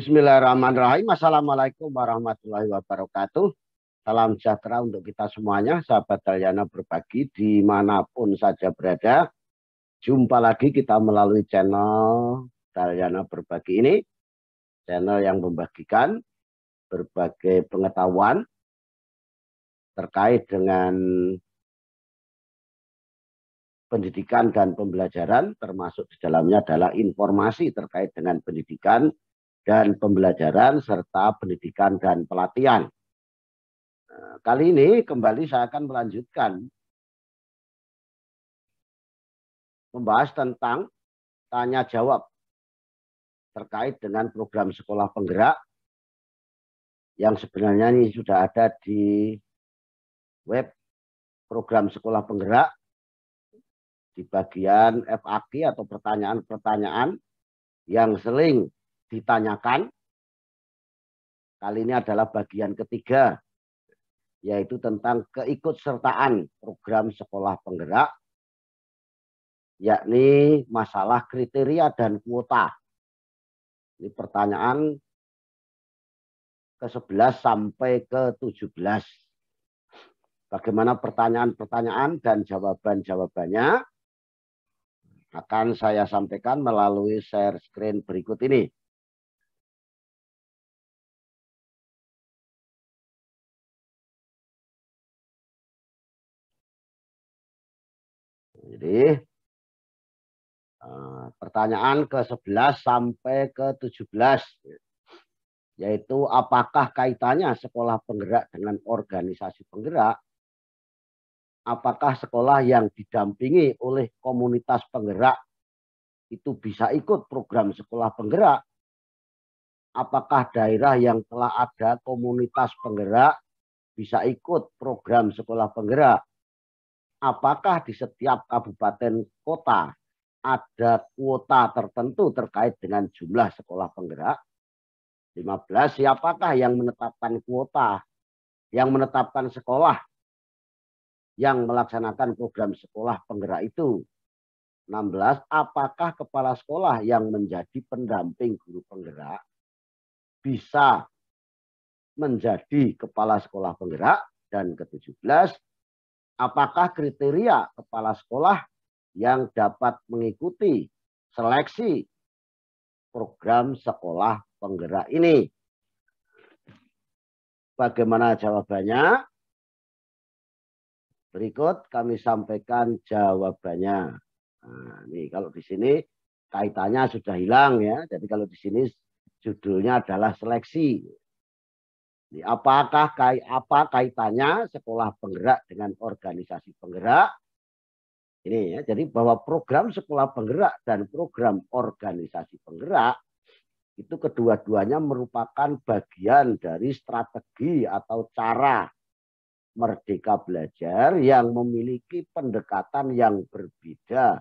Bismillahirrahmanirrahim. Assalamualaikum warahmatullahi wabarakatuh. Salam sejahtera untuk kita semuanya, sahabat Dalyana Berbagi dimanapun saja berada. Jumpa lagi kita melalui channel Dalyana Berbagi ini, channel yang membagikan berbagai pengetahuan terkait dengan pendidikan dan pembelajaran, termasuk di dalamnya adalah informasi terkait dengan pendidikan dan pembelajaran serta pendidikan dan pelatihan. Kali ini kembali saya akan melanjutkan membahas tentang tanya jawab terkait dengan program sekolah penggerak yang sebenarnya ini sudah ada di web program sekolah penggerak di bagian FAQ atau pertanyaan-pertanyaan yang sering ditanyakan. Kali ini adalah bagian ketiga, yaitu tentang keikutsertaan program sekolah penggerak, yakni masalah kriteria dan kuota. Ini pertanyaan ke-11 sampai ke-17. Bagaimana pertanyaan-pertanyaan dan jawaban-jawabannya akan saya sampaikan melalui share screen berikut ini. Jadi pertanyaan ke-11 sampai ke-17, yaitu apakah kaitannya sekolah penggerak dengan organisasi penggerak? Apakah sekolah yang didampingi oleh komunitas penggerak itu bisa ikut program sekolah penggerak? Apakah daerah yang telah ada komunitas penggerak bisa ikut program sekolah penggerak? Apakah di setiap kabupaten kota ada kuota tertentu terkait dengan jumlah sekolah penggerak? 15. Siapakah yang menetapkan kuota, yang menetapkan sekolah yang melaksanakan program sekolah penggerak itu? 16. Apakah kepala sekolah yang menjadi pendamping guru penggerak bisa menjadi kepala sekolah penggerak? Dan ke-17, apakah kriteria kepala sekolah yang dapat mengikuti seleksi program sekolah penggerak ini? Bagaimana jawabannya? Berikut kami sampaikan jawabannya. Nah, ini kalau di sini kaitannya sudah hilang ya. Jadi kalau di sini judulnya adalah seleksi. Ini apa kaitannya sekolah penggerak dengan organisasi penggerak? Ini ya, jadi bahwa program sekolah penggerak dan program organisasi penggerak itu kedua-duanya merupakan bagian dari strategi atau cara Merdeka Belajar yang memiliki pendekatan yang berbeda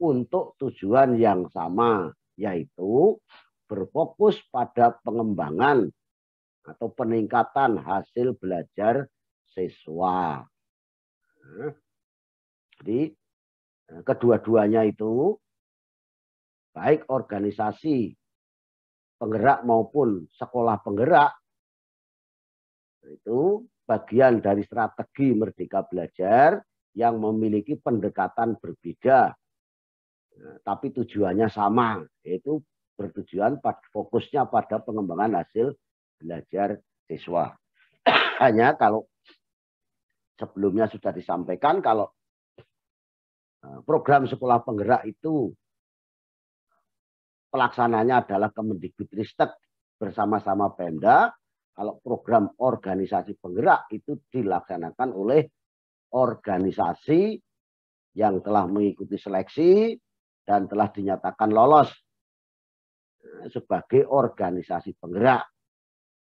untuk tujuan yang sama, yaitu berfokus pada pengembangan atau peningkatan hasil belajar siswa. Jadi kedua-duanya itu, baik organisasi penggerak maupun sekolah penggerak, itu bagian dari strategi Merdeka Belajar yang memiliki pendekatan berbeda, tapi tujuannya sama, yaitu bertujuan fokusnya pada pengembangan hasil belajar siswa. Hanya kalau sebelumnya sudah disampaikan, kalau program sekolah penggerak itu pelaksananya adalah Kemendikbudristek bersama-sama Pemda. Kalau program organisasi penggerak itu dilaksanakan oleh organisasi yang telah mengikuti seleksi dan telah dinyatakan lolos sebagai organisasi penggerak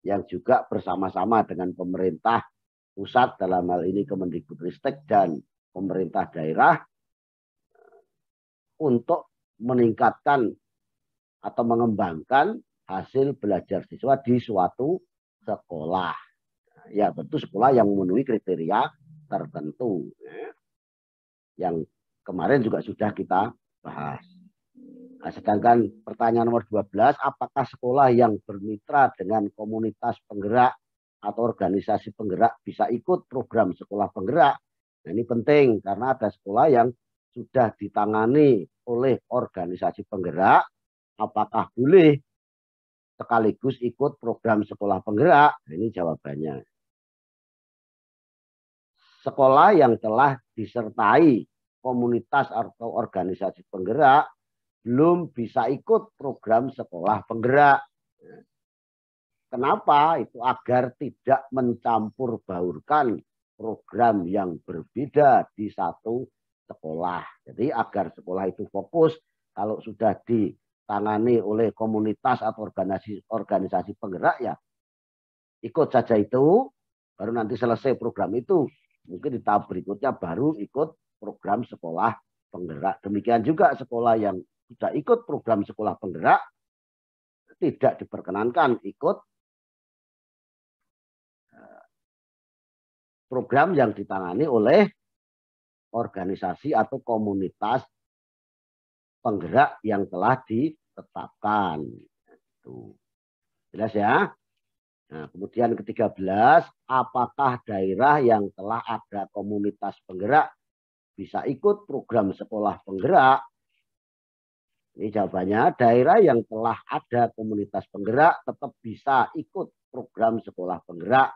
yang juga bersama-sama dengan pemerintah pusat, dalam hal ini Kemendikbudristek, dan pemerintah daerah untuk meningkatkan atau mengembangkan hasil belajar siswa di suatu sekolah. Ya, tentu sekolah yang memenuhi kriteria tertentu, yang kemarin juga sudah kita bahas. Nah, sedangkan pertanyaan nomor 12, apakah sekolah yang bermitra dengan komunitas penggerak atau organisasi penggerak bisa ikut program sekolah penggerak? Nah, ini penting karena ada sekolah yang sudah ditangani oleh organisasi penggerak, apakah boleh sekaligus ikut program sekolah penggerak? Nah, ini jawabannya. Sekolah yang telah disertai komunitas atau organisasi penggerak belum bisa ikut program sekolah penggerak. Kenapa? Itu agar tidak mencampur baurkan program yang berbeda di satu sekolah. Jadi agar sekolah itu fokus, kalau sudah ditangani oleh komunitas atau organisasi penggerak ya ikut saja itu, baru nanti selesai program itu, mungkin di tahap berikutnya baru ikut program sekolah penggerak. Demikian juga sekolah yang sudah ikut program sekolah penggerak tidak diperkenankan ikut program yang ditangani oleh organisasi atau komunitas penggerak yang telah ditetapkan. Itu. Jelas ya? Nah, kemudian ke-13, apakah daerah yang telah ada komunitas penggerak bisa ikut program sekolah penggerak? Ini jawabannya, daerah yang telah ada komunitas penggerak tetap bisa ikut program sekolah penggerak,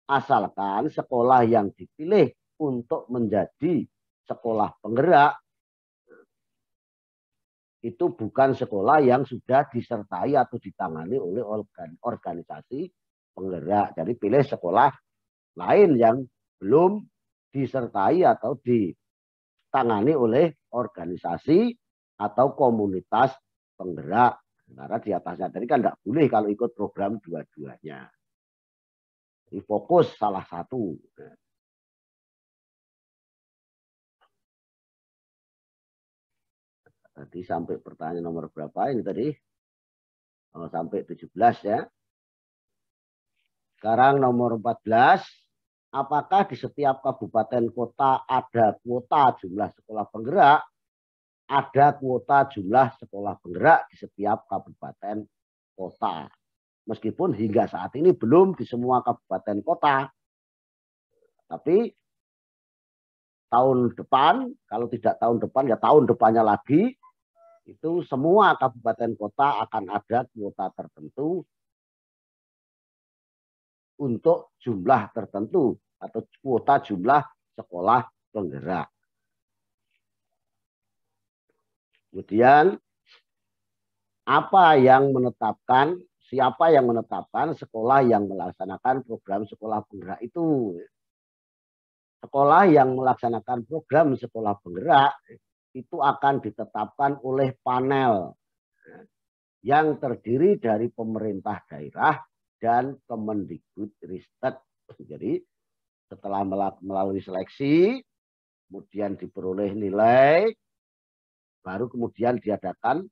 asalkan sekolah yang dipilih untuk menjadi sekolah penggerak itu bukan sekolah yang sudah disertai atau ditangani oleh organisasi penggerak. Jadi pilih sekolah lain yang belum disertai atau ditangani oleh organisasi atau komunitas penggerak. Karena di atasnya tadi kan tidak boleh kalau ikut program dua-duanya. Jadi fokus salah satu. Tadi sampai pertanyaan nomor berapa ini tadi? Oh, sampai 17 ya. Sekarang nomor 14. Apakah di setiap kabupaten kota ada kuota jumlah sekolah penggerak? Ada kuota jumlah sekolah penggerak di setiap kabupaten kota. Meskipun hingga saat ini belum di semua kabupaten kota. Tapi tahun depan, kalau tidak tahun depan ya tahun depannya lagi, itu semua kabupaten kota akan ada kuota tertentu untuk jumlah tertentu atau kuota jumlah sekolah penggerak. Kemudian siapa yang menetapkan sekolah yang melaksanakan program sekolah penggerak itu? Sekolah yang melaksanakan program sekolah penggerak itu akan ditetapkan oleh panel yang terdiri dari pemerintah daerah dan Kemendikbudristek. Jadi setelah melalui seleksi, kemudian diperoleh nilai, baru kemudian diadakan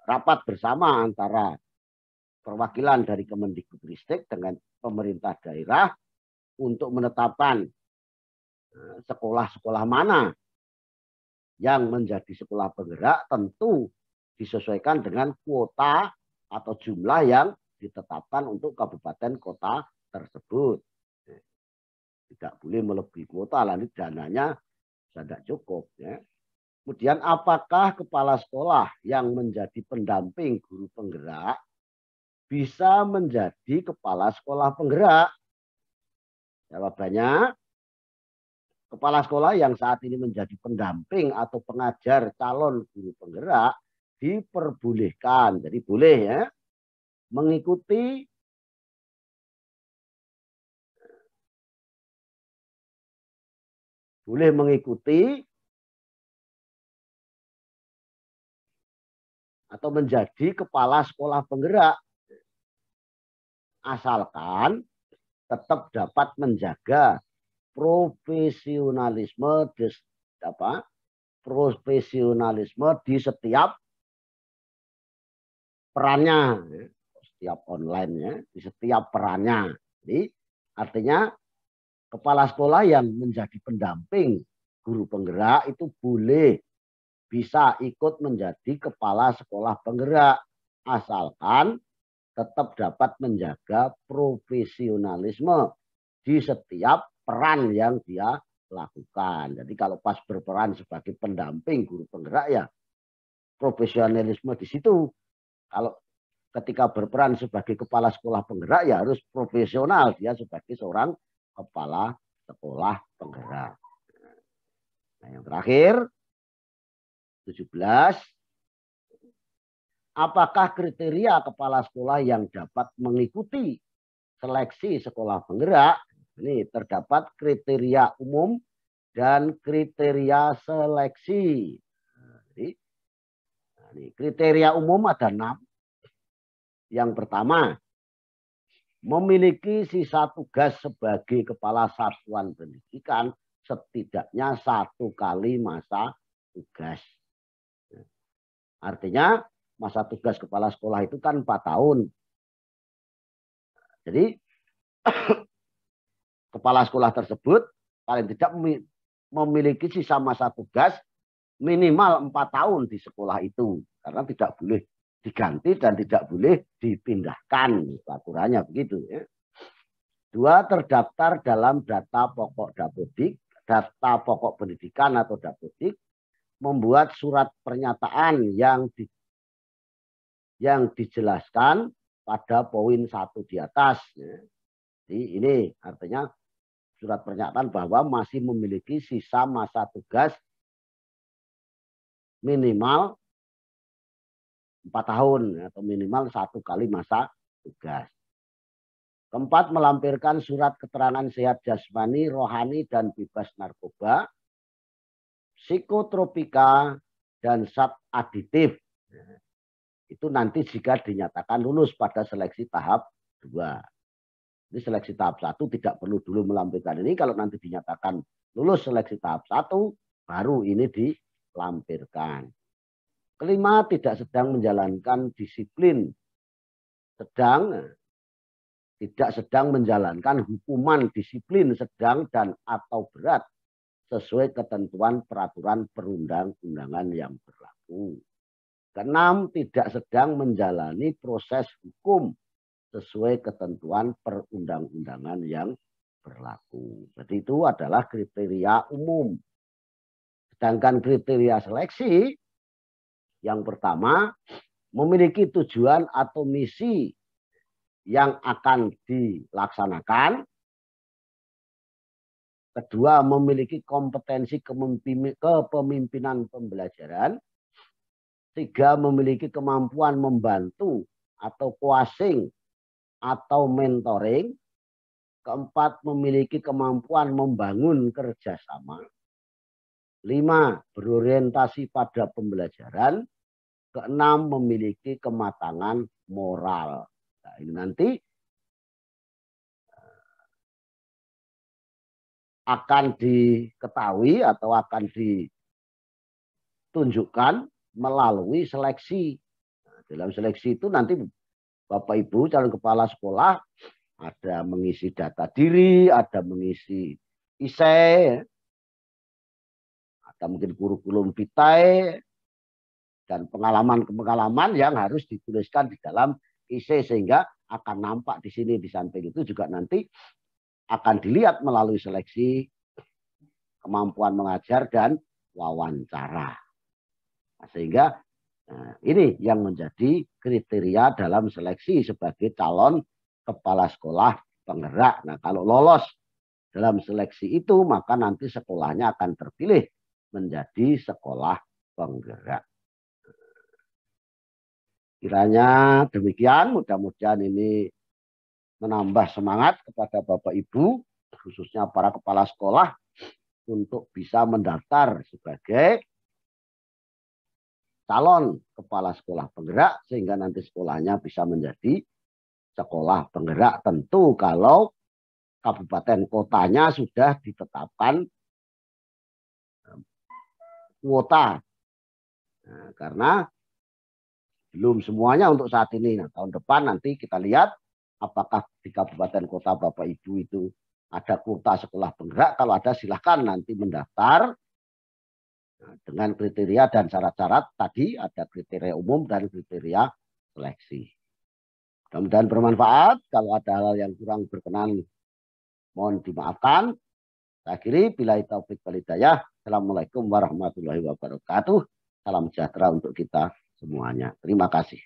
rapat bersama antara perwakilan dari Kemendikbudristek dengan pemerintah daerah untuk menetapkan sekolah-sekolah mana yang menjadi sekolah penggerak, tentu disesuaikan dengan kuota atau jumlah yang ditetapkan untuk kabupaten kota tersebut. Tidak boleh melebihi kuota, lalu dananya tidak cukup. Ya. Kemudian apakah kepala sekolah yang menjadi pendamping guru penggerak bisa menjadi kepala sekolah penggerak? Jawabannya, kepala sekolah yang saat ini menjadi pendamping atau pengajar calon guru penggerak diperbolehkan. Jadi boleh ya mengikuti atau menjadi kepala sekolah penggerak asalkan tetap dapat menjaga profesionalisme di setiap perannya, setiap online ya, di setiap perannya. Jadi artinya kepala sekolah yang menjadi pendamping guru penggerak itu boleh bisa ikut menjadi kepala sekolah penggerak asalkan tetap dapat menjaga profesionalisme di setiap peran yang dia lakukan. Jadi kalau pas berperan sebagai pendamping guru penggerak ya profesionalisme di situ. Kalau ketika berperan sebagai kepala sekolah penggerak ya harus profesional dia sebagai seorang kepala sekolah penggerak. Nah, yang terakhir 17. Apakah kriteria kepala sekolah yang dapat mengikuti seleksi sekolah penggerak? Ini terdapat kriteria umum dan kriteria seleksi. Nah, ini kriteria umum ada 6. Yang pertama, memiliki sisa tugas sebagai kepala satuan pendidikan setidaknya 1 kali masa tugas. Artinya masa tugas kepala sekolah itu kan 4 tahun. Jadi kepala sekolah tersebut paling tidak memiliki sisa masa tugas minimal 4 tahun di sekolah itu. Karena tidak boleh diganti dan tidak boleh dipindahkan. Aturannya begitu. Ya. 2, terdaftar dalam data pokok Dapodik, data pokok pendidikan atau Dapodik, membuat surat pernyataan yang dijelaskan pada poin 1 di atas. Jadi ini artinya surat pernyataan bahwa masih memiliki sisa masa tugas minimal 4 tahun atau minimal 1 kali masa tugas. Keempat, melampirkan surat keterangan sehat jasmani, rohani, dan bebas narkoba, psikotropika, dan zat aditif. Itu nanti jika dinyatakan lulus pada seleksi tahap 2. Ini seleksi tahap 1 tidak perlu dulu melampirkan ini. Kalau nanti dinyatakan lulus seleksi tahap 1, baru ini dilampirkan. Kelima, tidak sedang menjalankan disiplin. Tidak sedang menjalankan hukuman disiplin sedang dan atau berat sesuai ketentuan peraturan perundang-undangan yang berlaku. Keenam, tidak sedang menjalani proses hukum sesuai ketentuan perundang-undangan yang berlaku. Jadi itu adalah kriteria umum. Sedangkan kriteria seleksi, yang pertama, memiliki tujuan atau misi yang akan dilaksanakan. Kedua, memiliki kompetensi kepemimpinan pembelajaran. 3, memiliki kemampuan membantu atau coaching atau mentoring. Keempat, memiliki kemampuan membangun kerjasama. 5, berorientasi pada pembelajaran. Keenam, memiliki kematangan moral. Nah, ini nanti akan diketahui atau akan ditunjukkan melalui seleksi. Nah, dalam seleksi itu nanti Bapak Ibu calon kepala sekolah ada mengisi data diri, ada mengisi isei, ada mungkin kurikulum vitae, dan pengalaman-pengalaman yang harus dituliskan di dalam isei sehingga akan nampak di sini. Di samping itu juga nanti akan dilihat melalui seleksi kemampuan mengajar dan wawancara. Nah, sehingga ini yang menjadi kriteria dalam seleksi sebagai calon kepala sekolah penggerak. Nah, kalau lolos dalam seleksi itu, maka nanti sekolahnya akan terpilih menjadi sekolah penggerak. Kiranya demikian, mudah-mudahan ini menambah semangat kepada Bapak Ibu, khususnya para kepala sekolah, untuk bisa mendaftar sebagai calon kepala sekolah penggerak, sehingga nanti sekolahnya bisa menjadi sekolah penggerak. Tentu kalau kabupaten kotanya sudah ditetapkan kuota. Nah, karena belum semuanya untuk saat ini. Nah, tahun depan nanti kita lihat apakah di kabupaten kota Bapak Ibu itu ada kuota sekolah penggerak. Kalau ada silahkan nanti mendaftar. Nah, dengan kriteria dan syarat-syarat tadi ada kriteria umum dan kriteria seleksi. Mudah-mudahan bermanfaat. Kalau ada hal yang kurang berkenan, mohon dimaafkan. Saya akhiri, bila taufik wal hidayah. Assalamualaikum warahmatullahi wabarakatuh. Salam sejahtera untuk kita semuanya. Terima kasih.